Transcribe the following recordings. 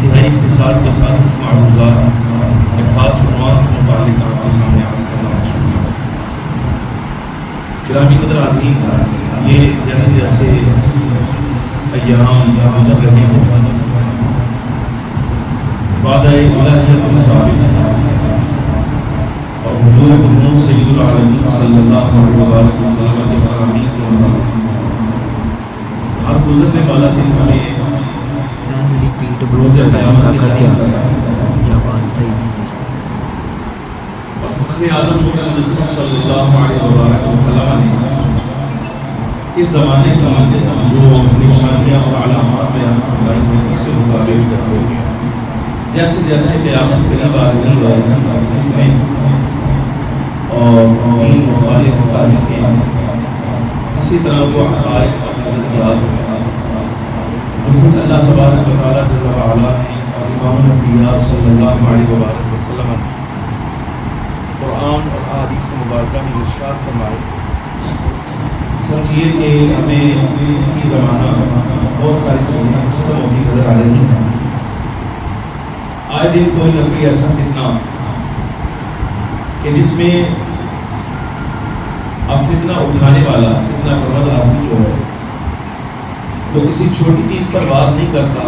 انتہائی اختصار کے ساتھ کچھ معروضات ایک خاص عنوان سے متعلق آپ کے سامنے عرض کرنا شکریہ۔ گرامی قدر آدمی، یہ جیسے جیسے ایام گزر رہے ہیں وعدہ الہیہ کے مطابق اور حضور اکرم سید العالمین صلی اللہ علیہ وسلم کے فرامین کے مطابق ہر گزرنے والا دن ہمیں روزے قیامت کے قائم اور فخر عالم محمد صلی اللہ علیہ وسلم نے اس زمانے کا جو نشانیاں اور علامات بیان فرمائی ہیں اس کے مطابق جیسے جیسے قیامت قریب آ رہی ہے فتنے اور دین مخالف تاریخیں اسی طرح وہ حقائق اور نظریات جو خود اللہ تبارک و تعالیٰ جل وعلا نے اور امام الانبیاء صلی اللہ علیہ وسلم قرآن اور احادیث مبارکہ میں ارشاد فرمائے۔ سمجھیے کہ ہمیں فی زمانہ بہت ساری چیزیں ختم ہوتی نظر آ رہی ہیں۔ آئے دن کوئی نہ کوئی ایسا فتنہ کہ جس میں اب فتنہ اٹھانے والا فتنہ کرنے والا آدمی جو ہے وہ کسی چھوٹی چیز پر بات نہیں کرتا،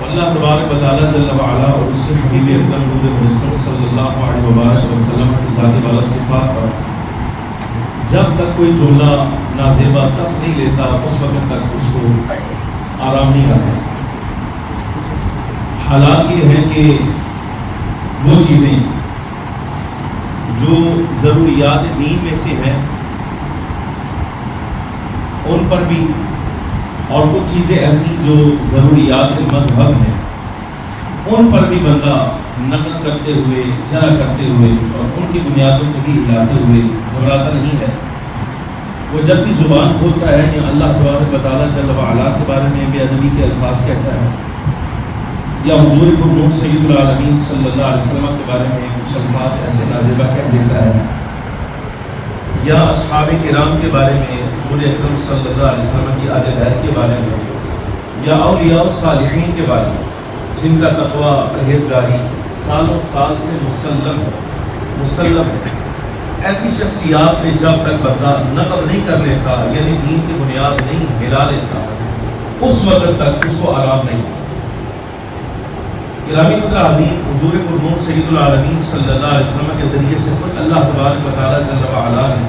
اللہ تبارک و تعالیٰ جل وعلا اور اس کے حبیب اکرم محمد صلی اللہ علیہ وسلم کی ذات والا صفات پر جب تک کوئی جملہ نازیبا کس نہیں لیتا اس وقت تک اس کو آرام نہیں آتا۔ حالات یہ ہے کہ وہ چیزیں جو ضروریات دین میں سے ہیں ان پر بھی، اور کچھ چیزیں ایسی جو ضروریات مذہب ہیں ان پر بھی بندہ نقد کرتے ہوئے، جرا کرتے ہوئے اور ان کی بنیادوں کو بھی ہلاتے ہوئے گھبراتا نہیں ہے۔ وہ جب بھی زبان کھولتا ہے یا اللہ تبارک و تعالیٰ جل وعلا کے بارے میں بے ادبی کے الفاظ کہتا ہے یا حضور اکرم سید العالمین صلی اللہ علیہ وسلم کے بارے میں کچھ الفاظ ایسے نازیبہ کہہ دیتا ہے، یا اصحاب کرام کے بارے میں حضور اکرم صلی اللہ علیہ وسلم کی آل بیت کے بارے میں، یا اولیاء الصالحین کے بارے میں جن کا تقویٰ پرہیزگاری سالوں سال سے مسلم ہے، ایسی شخصیات میں جب تک بندہ نقد نہیں کر لیتا یعنی دین کی بنیاد نہیں ہلا لیتا اس وقت تک اس کو آرام نہیں۔ گرامی قدر حضور اکرم سید العالمین صلی اللہ علیہ وسلم کے ذریعے سے خود اللہ تبارک و تعالیٰ جل وعلا نے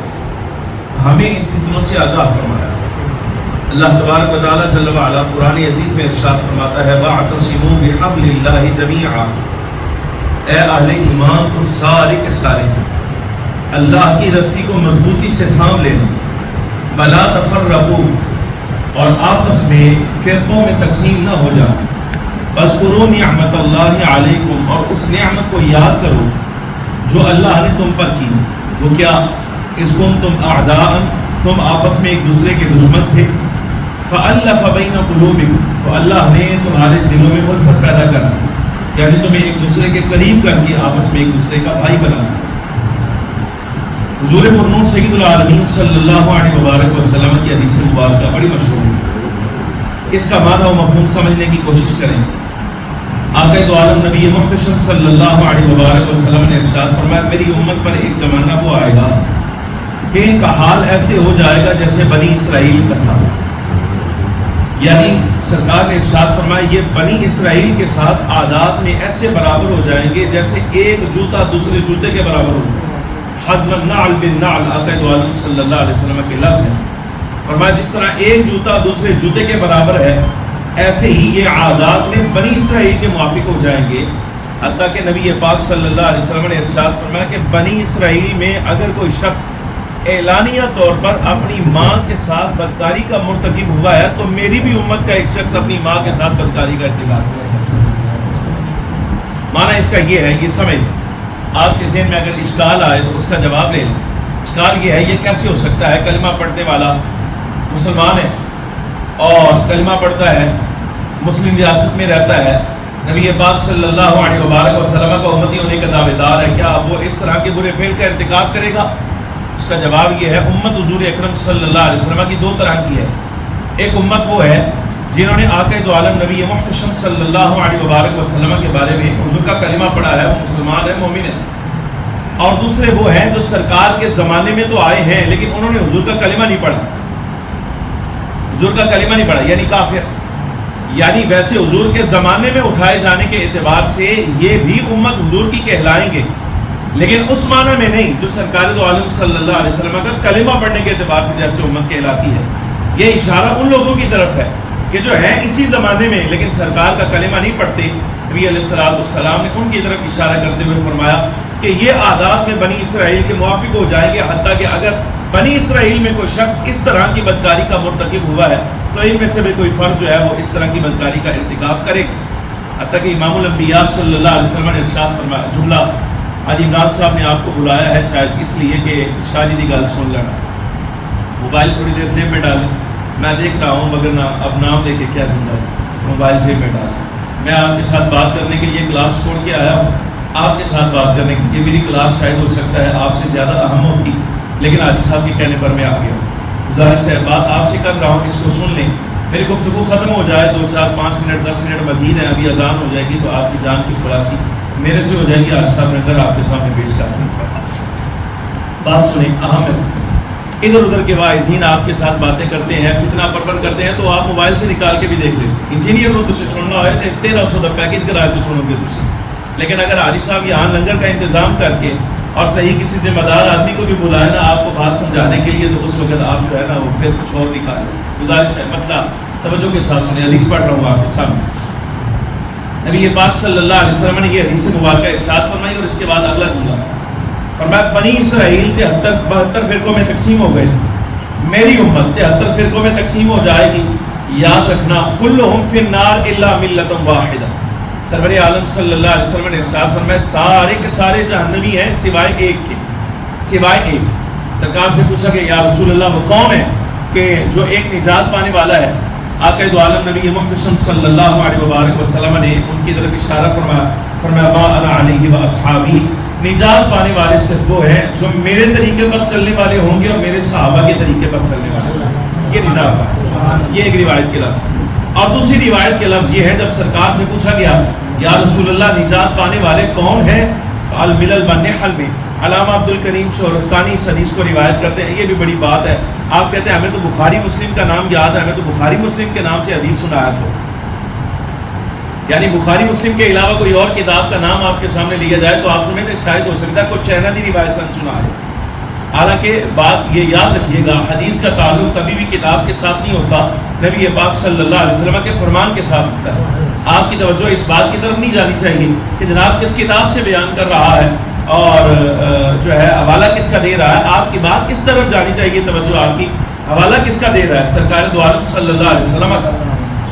ہمیں ان فتنوں سے آگاہ فرمایا۔ اللہ تبارک و تعالیٰ جل وعلا قرآن عزیز میں ارشاد فرماتا ہے وَاعْتَصِمُوا بِحَبْلِ اللَّهِ جَمِيعًا، اے اہل ایمان تم سارے کے سارے اللہ کی رسی کو مضبوطی سے تھام لینا، وَلَا تَفَرَّقُوا اور آپس میں فرقوں میں تقسیم نہ ہو جانا، وَاذْكُرُوا نِعْمَةَ اللَّهِ عَلَيْكُمْ اور اس نعمت کو یاد کرو جو اللہ نے تم پر کی۔ وہ کیا؟ اِذْ كُنْتُمْ أَعْدَاءً تم آپس میں ایک دوسرے کے دشمن تھے، فَأَلَّفَ بَيْنَ قُلُوبِكُمْ تو اللہ نے تمہارے دلوں میں الفت پیدا کر دی، یعنی تمہیں ایک دوسرے کے قریب کر کے آپس میں ایک دوسرے کا بھائی بنا۔ حضور اکرم سید العالمین صلی اللہ علیہ وسلم کی حدیث مبارکہ بڑی مشہور ہے، اس کا معنی و مفہوم سمجھنے کی کوشش کریں۔ آقا دو عالم نبی محتشم صلی اللہ علیہ وسلم نے ارشاد فرمایا میری امت پر ایک زمانہ وہ آئے گا کہ ان کا حال ایسے ہو جائے گا جیسے بنی اسرائیل کا تھا، یعنی سرکار نے ارشاد فرمایا یہ بنی اسرائیل کے ساتھ عادات میں ایسے برابر ہو جائیں گے جیسے ایک جوتا دوسرے جوتے کے برابر ہو، حذو النعل بالنعل آقا دو عالم صلی اللہ علیہ وسلم کے لفظ ہیں۔ فرمایا جس طرح ایک جوتا دوسرے جوتے کے برابر ہے ایسے ہی یہ عادات میں بنی اسرائیل کے موافق ہو جائیں گے، حتیٰ کہ نبی پاک صلی اللہ علیہ وسلم نے ارشاد فرمایا کہ بنی اسرائیل میں اگر کوئی شخص اعلانیہ طور پر اپنی ماں کے ساتھ بدکاری کا مرتکب ہوا ہے تو میری بھی امت کا ایک شخص اپنی ماں کے ساتھ بدکاری کا ارتکاب کرے۔ معنی اس کا یہ ہے، یہ سمجھ آپ کے ذہن میں اگر اشکال آئے تو اس کا جواب لیں۔ اشکال یہ ہے یہ کیسے ہو سکتا ہے کلمہ پڑھنے والا مسلمان ہے اور کلمہ پڑھتا ہے، مسلم ریاست میں رہتا ہے، نبی پاک صلی اللہ علیہ وسلم کا امتی ہونے کا دعوے دار ہے، کیا وہ اس طرح کے برے فعل کا ارتکاب کرے گا؟ اس کا جواب یہ ہے امت حضور اکرم صلی اللہ علیہ وسلم کی دو طرح کی ہے۔ ایک امت وہ ہے جنہوں نے آقا دو عالم نبی محتشم صلی اللہ علیہ وبارک وسلم کے بارے میں حضور کا کلمہ پڑھا ہے، وہ مسلمان ہیں، مومن ہیں. اور دوسرے وہ ہیں جو سرکار کے زمانے میں تو آئے ہیں لیکن انہوں نے حضور کا کلمہ نہیں پڑھا، حضور کا کلمہ نہیں پڑھا، یعنی کافر. یعنی ویسے حضور کے زمانے میں اٹھائے جانے کے اعتبار سے یہ بھی امت حضور کی کہلائیں گے، لیکن اس معنی میں نہیں جو سرکار دو عالم صلی اللہ علیہ وسلم کا کلمہ پڑھنے کے اعتبار سے جیسے امت کہلاتی ہے. یہ اشارہ ان لوگوں کی طرف ہے کہ جو ہیں اسی زمانے میں لیکن سرکار کا کلمہ نہیں پڑھتے. نبی علیہ السلام نے ان کی طرف اشارہ کرتے ہوئے فرمایا کہ یہ عادات میں بنی اسرائیل کے موافق ہو جائیں گے، حتیٰ کہ اگر بنی اسرائیل میں کوئی شخص اس طرح کی بدکاری کا مرتکب ہوا ہے تو ان میں سے بھی کوئی فرد جو ہے وہ اس طرح کی بدکاری کا ارتکاب کرے. حتیٰ کہ امام الانبیاء صلی اللہ علیہ وسلم نے ارشاد فرمایا، جملہ آج عمران صاحب نے آپ کو بلایا ہے شاید اس لیے کہ شاہ جی کی گل سن لینا، موبائل تھوڑی دیر جیب میں ڈالیں. میں دیکھ رہا ہوں مگر نہ اب نام دے کے کیا دوں گا، موبائل جیب میں ڈالیں. میں آپ کے ساتھ بات کرنے کے لیے کلاس چھوڑ کے آیا ہوں، آپ کے ساتھ بات کرنے کی. یہ میری کلاس شاید ہو سکتا ہے آپ سے زیادہ اہم ہوتی، لیکن حاجی صاحب کے کہنے پر میں آ گیا ہوں. گزارش ہے، بات آپ سے کر رہا ہوں، اس کو سن لیں. میری گفتگو ختم ہو جائے 2 4 5 منٹ 10 منٹ مزید ہیں، ابھی اذان ہو جائے گی تو آپ کی جان کی خلاصی میرے سے ہو جائے گی. حاجی صاحب نے کر آپ کے سامنے پیش کر بات سنیں، اہم ہے. ادھر ادھر کے واعظین آپ کے ساتھ باتیں کرتے ہیں، فتنہ پرپر کرتے ہیں، تو آپ موبائل سے نکال کے بھی دیکھ لیں. انجینئر کو تجھے سننا ہوئے تو 1300 کا پیکج کرا کے سنو گے تجھے. لیکن اگر حاجی صاحب یہاں لنگر کا انتظام کر کے اور صحیح کسی ذمہ دار آدمی کو بھی بلائے نا آپ کو بات سمجھانے کے لیے، تو اس وقت آپ جو ہے نا وہ پھر کچھ اور نکالیں. گزارش ہے، مسئلہ توجہ کے ساتھ سنیں. حدیث پڑھ رہا ہوں آپ کے سامنے. نبی پاک صلی اللہ علیہ وسلم نے یہ حدیث مبارکہ ارشاد فرمائی اور اس کے بعد اگلا جملہ فرمایا، بنی اسرائیل 72 فرقوں میں تقسیم ہو گئے، میری امت 73 فرقوں میں تقسیم ہو جائے گی. یاد رکھنا، کلہم فی النار الا ملۃ واحدہ. سرور عالم صلی اللہ علیہ وسلم نے ارشاد فرمایا سارے کے سارے جہنمی ہیں سوائے ایک کے، سوائے ایک. سرکار سے پوچھا کہ یا رسول اللہ وہ کون ہے کہ جو ایک نجات پانے والا ہے؟ آقا دو عالم نبی محتشم صلی اللہ علیہ وبارک وسلم نے ان کی طرف اشارہ فرمایا ما انا علیہ و اصحابی، نجات پانے والے صرف وہ ہیں جو میرے طریقے پر چلنے والے ہوں گے اور میرے صحابہ کے طریقے پر چلنے والے ہوں گے. یہ نجات پانے، یہ ایک روایت کے لفظ. اور دوسری روایت کے لفظ یہ ہے جب سرکار سے پوچھا گیا یا رسول اللہ نجات پانے والے کون ہیں؟ الملل بالنحل میں علامہ عبد الکریم شہرستانی اس حدیث کو روایت کرتے ہیں. یہ بھی بڑی بات ہے. آپ کہتے ہیں ہمیں تو بخاری مسلم کا نام یاد ہے، ہمیں تو بخاری مسلم کے نام سے حدیث سنایا تو، یعنی بخاری مسلم کے علاوہ کوئی اور کتاب کا نام آپ کے سامنے لیا جائے تو آپ سمجھتے ہیں شاید ہو سکتا ہے کوئی چہرہ روایت سن سنا ہے. حالانکہ بات یہ یاد رکھیے گا، حدیث کا تعلق کبھی بھی کتاب کے ساتھ نہیں ہوتا، نبی پاک صلی اللہ علیہ وسلم کے فرمان کے ساتھ ہوتا ہے. آپ کی توجہ اس بات کی طرف نہیں جانی چاہیے کہ جناب کس کتاب سے بیان کر رہا ہے اور جو ہے حوالہ کس کا دے رہا ہے. آپ کی بات کس طرف جانی چاہیے، توجہ آپ کی حوالہ کس کا دے رہا ہے؟ سرکار دو عالم صلی اللہ علیہ وسلم کا.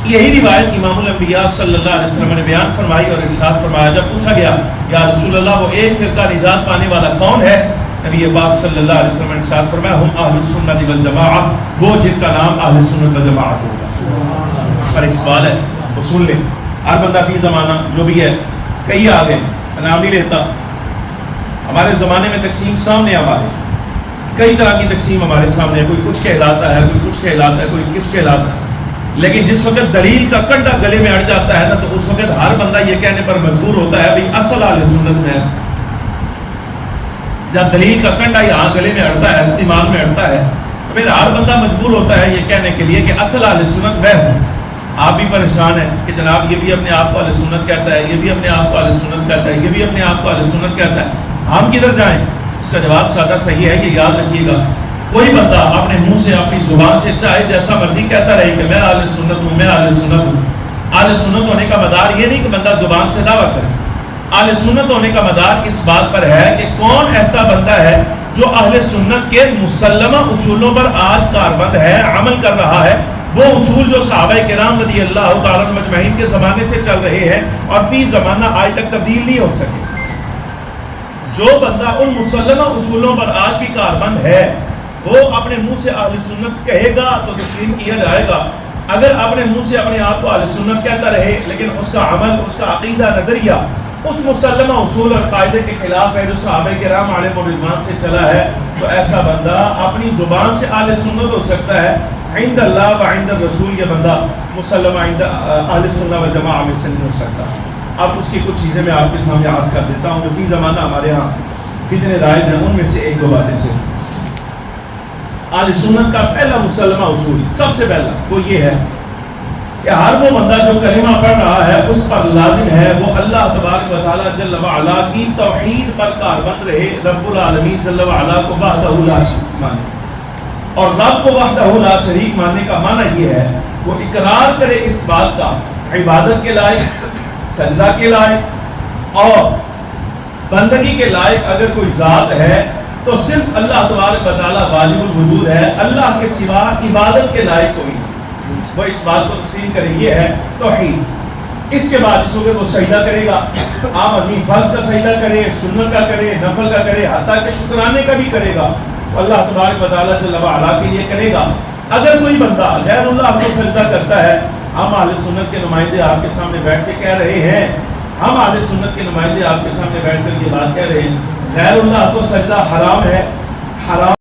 یہی روایت امام الانبیاء صلی اللہ علیہ وسلم نے بیان فرمائی اور ارشاد فرمایا جب پوچھا گیا یا رسول اللہ وہ ایک فرقہ نجات پانے والا کون ہے؟ نبی پاک صلی اللہ علیہ وسلم نے ارشاد فرمایا ہم اہل السنت والجماعہ، وہ جن کا نام اہل السنت والجماعت ہوگا. اس پر ایک سوال ہے، وہ سن لیں. ہر بندہ فی زمانہ جو بھی ہے، کئی آ گئے، نام نہیں لیتا. ہمارے زمانے میں تقسیم سامنے ہمارے کئی طرح کی تقسیم ہمارے سامنے ہے. کوئی کچھ کہلاتا ہے، کوئی کچھ کہلاتا ہے، کوئی کچھ کہلاتا ہے. لیکن جس وقت دلیل کا کنڈا گلے میں اڑ جاتا ہے نا تو اس وقت ہر بندہ یہ کہنے پر مجبور ہوتا ہے بھئی اصل اہل سنت میں ہے. جب دلیل کا کنڈا یہاں گلے میں اڑتا ہے، دماغ میں اڑتا ہے، تو پھر ہر بندہ مجبور ہوتا ہے یہ کہنے کے لیے کہ اصل اہل سنت میں ہوں. آپ بھی پریشان ہیں کہ جناب یہ بھی اپنے آپ کو اہل سنت کہتا ہے، یہ بھی اپنے آپ کو اہل سنت کہتا ہے، یہ بھی اپنے آپ کو اہل سنت کہتا ہے. ہم کدھر جائیں؟ اس کا جواب سادہ صحیح ہے کہ یاد رکھیے گا کوئی بندہ اپنے منہ سے اپنی زبان سے چاہے جیسا مرضی کہتا رہے کہ میں اہل سنت ہوں، میں اہل سنت ہوں. اہل سنت ہونے کا مدار یہ نہیں کہ بندہ زبان سے دعویٰ کرے. اہل سنت ہونے کا مدار اس بات پر ہے کہ کون ایسا بندہ ہے جو اہل سنت کے مسلمہ اصولوں پر آج کاربند ہے، عمل کر رہا ہے. وہ اصول جو صحابہ کرام رضی اللہ تعالیٰ مجمعین کے زمانے سے چل رہے ہیں اور فی زمانہ آج تک تبدیل نہیں ہو سکے. جو بندہ ان مسلمہ اصولوں پر آج بھی کاربند ہے وہ اپنے منہ سے اہل سنت کہے گا تو تسلیم کیا جائے گا. اگر اپنے منہ سے اپنے آپ کو اہل سنت کہتا رہے لیکن اس کا عمل، اس کا عقیدہ، نظریہ اس مسلمہ اصول اور قاعدے کے خلاف ہے جو صحابہ کرام علیہ رضوان سے چلا ہے، تو ایسا بندہ اپنی زبان سے اہل سنت ہو سکتا ہے عند اللہ و عند الرسول، یہ بندہ مسلم عند اہل سنہ و جماعہ میں سے نہیں ہو سکتا. اب اس کی کچھ چیزیں میں آپ کے سامنے عرض کر دیتا ہوں جو فی زمانہ ہمارے ہاں فتنے رائج ہیں. ان میں سے ایک دو باتیں صرف. اہل سنت کا پہلا مسلمہ اصول سب سے پہلا وہ یہ ہے کہ ہر وہ بندہ جو کلمہ پڑھ رہا ہے اس پر لازم ہے وہ اللہ تبارک و تعالی جل وعلا کی توحید پر کاربند رہے، رب العالمین جل وعلا کو وحدہ لا شریک مانے. اور رب کو وحدہ لا شریک ماننے کا معنی یہ ہے وہ اقرار کرے اس بات کا عبادت کے لائق، سجدہ کے لائق اور بندگی کے لائق اگر کوئی ذات ہے تو صرف اللہ تبارک و تعالی واجب الوجود ہے، اللہ کے سوا عبادت کے لائق کوئی نہیں. وہ اس بات کو تسلیم کرے، یہ ہے توحید. اس کے بعد جس وقت وہ سجدہ کرے گا، عام عظیم فرض کا سجدہ کرے، سنت کا کرے، نفل کا کرے، حتیٰ کہ شکرانے کا بھی کرے گا، اللہ تبارک و تعالیٰ جل وعلا کے لیے کرے گا. اگر کوئی بندہ غیر اللہ کو سجدہ کرتا ہے، ہم اہل سنت کے نمائندے آپ کے سامنے بیٹھ کے کہہ رہے ہیں، ہم اہل سنت کے نمائندے آپ کے سامنے بیٹھ کر یہ بات کہہ رہے ہیں غیر اللہ کو سجدہ حرام ہے. حرام